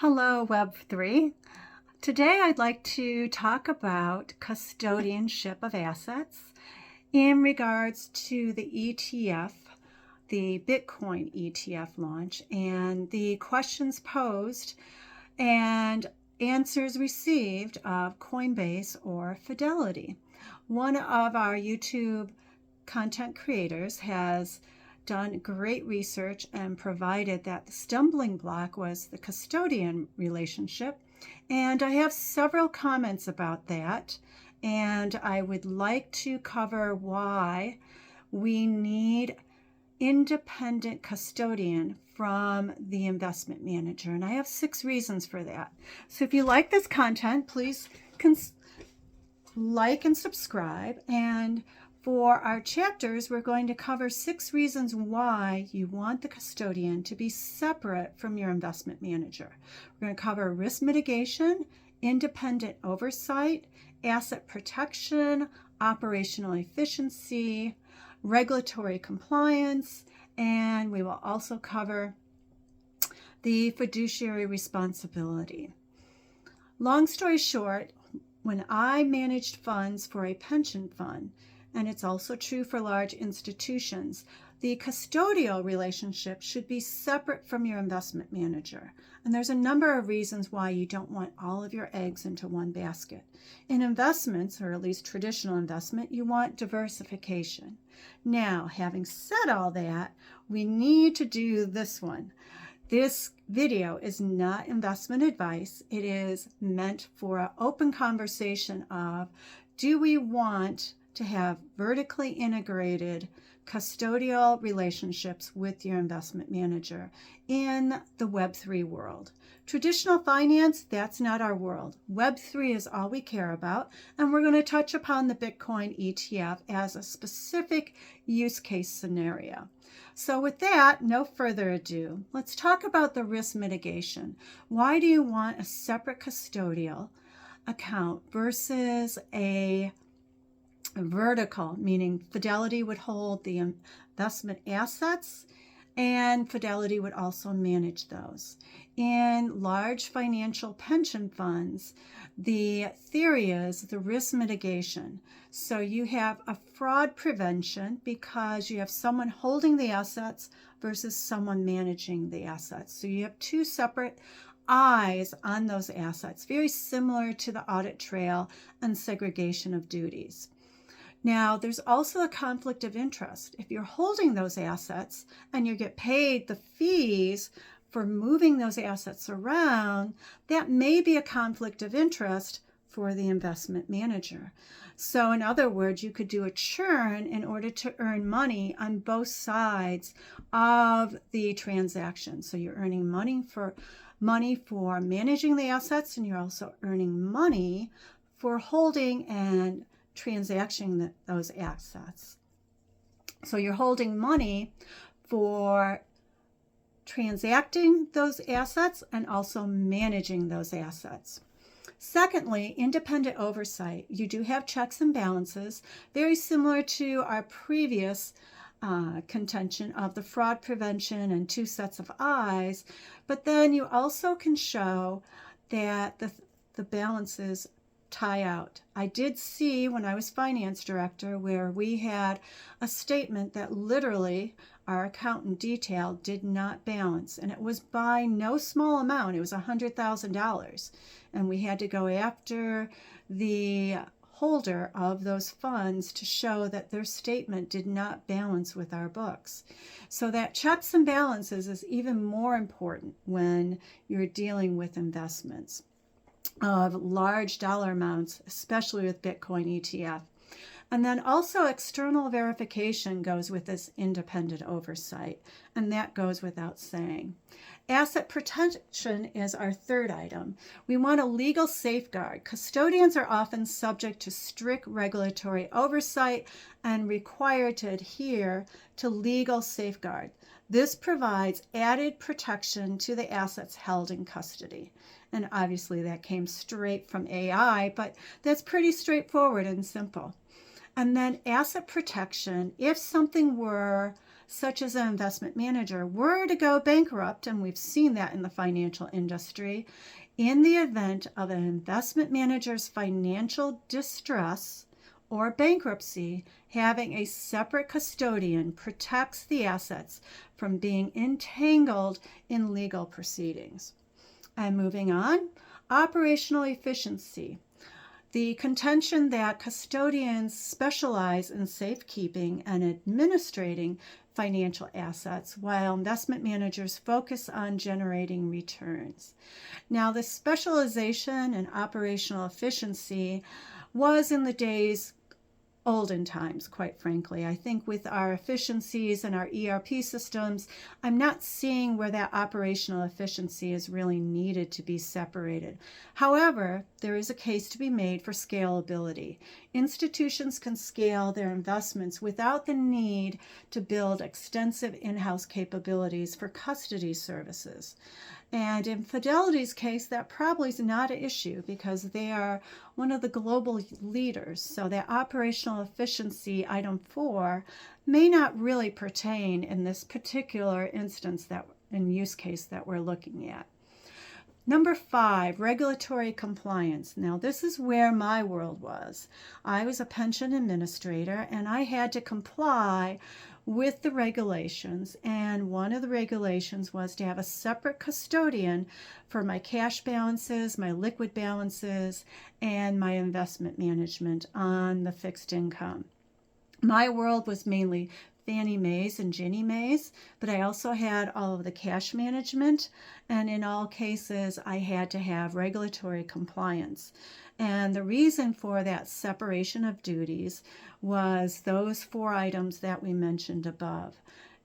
Hello, Web3. Today I'd like to talk about custodianship of assets in regards to the ETF, the Bitcoin ETF launch, and the questions posed and answers received of Coinbase or Fidelity. One of our YouTube content creators has done great research and provided that the stumbling block was the custodian relationship. And I have several comments about that. And I would like to cover why we need independent custodian from the investment manager. And I have 6 reasons for that. So if you like this content, please like and subscribe. And for our chapters, we're going to cover 6 reasons why you want the custodian to be separate from your investment manager. We're going to cover risk mitigation, independent oversight, asset protection, operational efficiency, regulatory compliance, and we will also cover the fiduciary responsibility. Long story short, when I managed funds for a pension fund, and it's also true for large institutions, the custodial relationship should be separate from your investment manager. And there's a number of reasons why you don't want all of your eggs into one basket. In investments, or at least traditional investment, you want diversification. Now, having said all that, we need to do this one. This video is not investment advice. It is meant for an open conversation of, do we want to have vertically integrated custodial relationships with your investment manager in the Web3 world? Traditional finance, that's not our world. Web3 is all we care about, and we're going to touch upon the Bitcoin ETF as a specific use case scenario. So with that, no further ado, let's talk about the risk mitigation. Why do you want a separate custodial account versus a vertical, meaning Fidelity would hold the investment assets and Fidelity would also manage those? In large financial pension funds, the theory is the risk mitigation. So you have a fraud prevention because you have someone holding the assets versus someone managing the assets. So you have 2 separate eyes on those assets, very similar to the audit trail and segregation of duties. Now, there's also a conflict of interest. If you're holding those assets and you get paid the fees for moving those assets around, that may be a conflict of interest for the investment manager. So in other words, you could do a churn in order to earn money on both sides of the transaction. So you're earning money for managing the assets, and you're also earning money for holding and transacting those assets. So you're holding money for transacting those assets and also managing those assets. Secondly, independent oversight. You do have checks and balances, very similar to our previous contention of the fraud prevention and 2 sets of eyes, but then you also can show that the balances tie out. I did see when I was finance director where we had a statement that literally our accountant detailed did not balance, and it was by no small amount. It was $100,000, and we had to go after the holder of those funds to show that their statement did not balance with our books. So that checks and balances is even more important when you're dealing with investments of large dollar amounts, especially with Bitcoin ETF. And then also external verification goes with this independent oversight, and that goes without saying. Asset protection is our third item. We want a legal safeguard. Custodians are often subject to strict regulatory oversight and required to adhere to legal safeguard. This provides added protection to the assets held in custody. And obviously that came straight from AI, but that's pretty straightforward and simple. And then asset protection, if something were such as an investment manager, were to go bankrupt, and we've seen that in the financial industry, in the event of an investment manager's financial distress or bankruptcy, having a separate custodian protects the assets from being entangled in legal proceedings. And moving on, operational efficiency. The contention that custodians specialize in safekeeping and administrating financial assets, while investment managers focus on generating returns. Now, this specialization and operational efficiency was in the olden times, quite frankly. I think with our efficiencies and our ERP systems, I'm not seeing where that operational efficiency is really needed to be separated. However, there is a case to be made for scalability. Institutions can scale their investments without the need to build extensive in-house capabilities for custody services. And in Fidelity's case, that probably is not an issue because they are one of the global leaders. So that operational efficiency, item 4, may not really pertain in this particular instance and use case that we're looking at. Number 5, regulatory compliance. Now, this is where my world was. I was a pension administrator, and I had to comply with the regulations, and one of the regulations was to have a separate custodian for my cash balances, my liquid balances, and my investment management on the fixed income. My world was mainly Fannie Mae's and Ginnie Mae's, but I also had all of the cash management, and in all cases I had to have regulatory compliance. And the reason for that separation of duties was those 4 items that we mentioned above.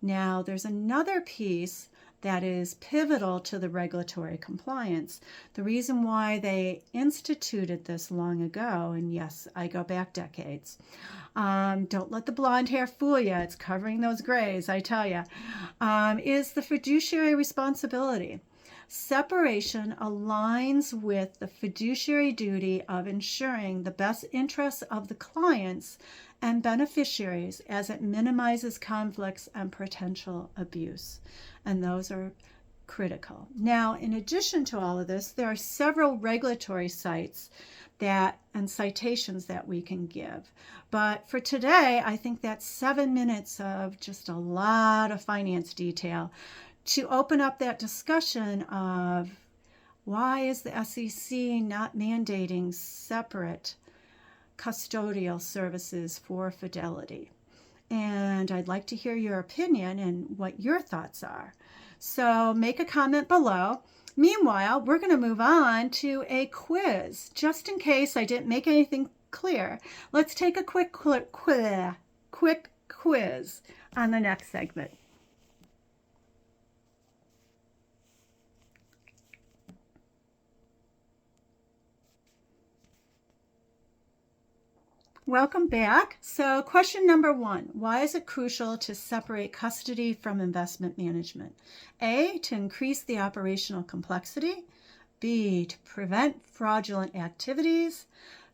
Now, there's another piece that is pivotal to the regulatory compliance. The reason why they instituted this long ago, and yes, I go back decades. Don't let the blonde hair fool you. It's covering those grays, I tell you, is the fiduciary responsibility. Separation aligns with the fiduciary duty of ensuring the best interests of the clients and beneficiaries as it minimizes conflicts and potential abuse. And those are critical. Now, in addition to all of this, there are several regulatory sites and citations that we can give. But for today, I think that's 7 minutes of just a lot of finance detail to open up that discussion of why is the SEC not mandating separate custodial services for Fidelity. And I'd like to hear your opinion and what your thoughts are. So make a comment below. Meanwhile, we're going to move on to a quiz. Just in case I didn't make anything clear, let's take a quick quiz on the next segment. Welcome back. So question number 1, why is it crucial to separate custody from investment management? A, to increase the operational complexity. B, to prevent fraudulent activities.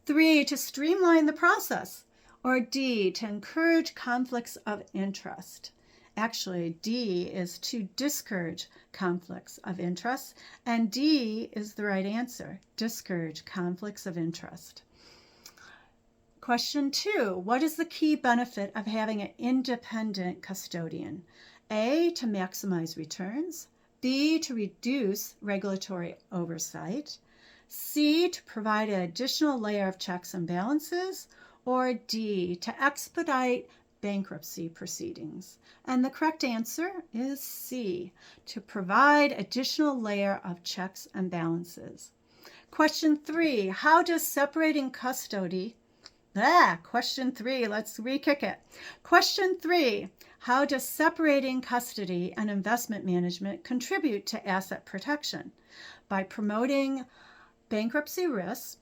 3, to streamline the process. Or D, to encourage conflicts of interest. Actually, D is to discourage conflicts of interest, and D is the right answer, discourage conflicts of interest. Question 2, what is the key benefit of having an independent custodian? A, to maximize returns. B, to reduce regulatory oversight. C, to provide an additional layer of checks and balances. Or D, to expedite bankruptcy proceedings. And the correct answer is C, to provide additional layer of checks and balances. Question 3, how does separating custody Question 3, let's re-kick it. Question 3, how does separating custody and investment management contribute to asset protection? By promoting bankruptcy risks,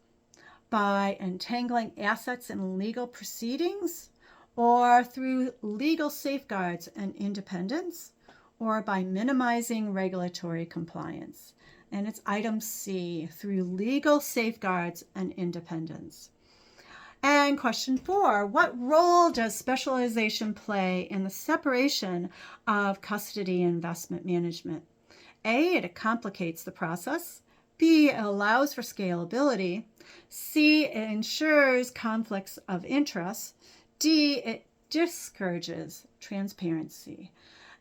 by entangling assets in legal proceedings, or through legal safeguards and independence, or by minimizing regulatory compliance. And it's item C, through legal safeguards and independence. And question 4, what role does specialization play in the separation of custody and investment management? A, it complicates the process. B, it allows for scalability. C, it ensures conflicts of interest. D, it discourages transparency.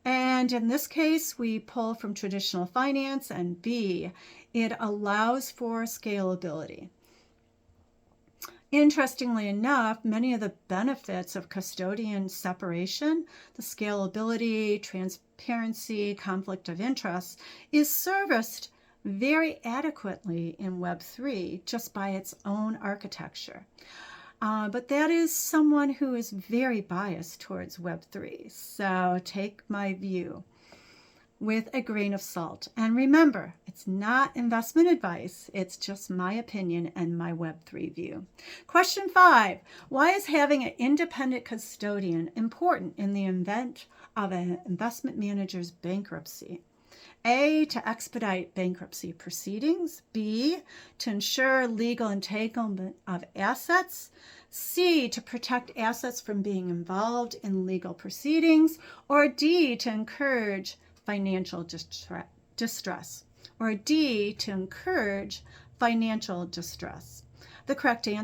And in this case, we pull from traditional finance, and B, it allows for scalability. Interestingly enough, many of the benefits of custodian separation, the scalability, transparency, conflict of interest, is serviced very adequately in Web3 just by its own architecture. But that is someone who is very biased towards Web3. So take my view with a grain of salt. And remember, it's not investment advice. It's just my opinion and my Web3 view. Question 5, why is having an independent custodian important in the event of an investment manager's bankruptcy? A, to expedite bankruptcy proceedings. B, to ensure legal entanglement of assets. C, to protect assets from being involved in legal proceedings. Or D, to encourage financial distress. Or D, to encourage financial distress. The correct answer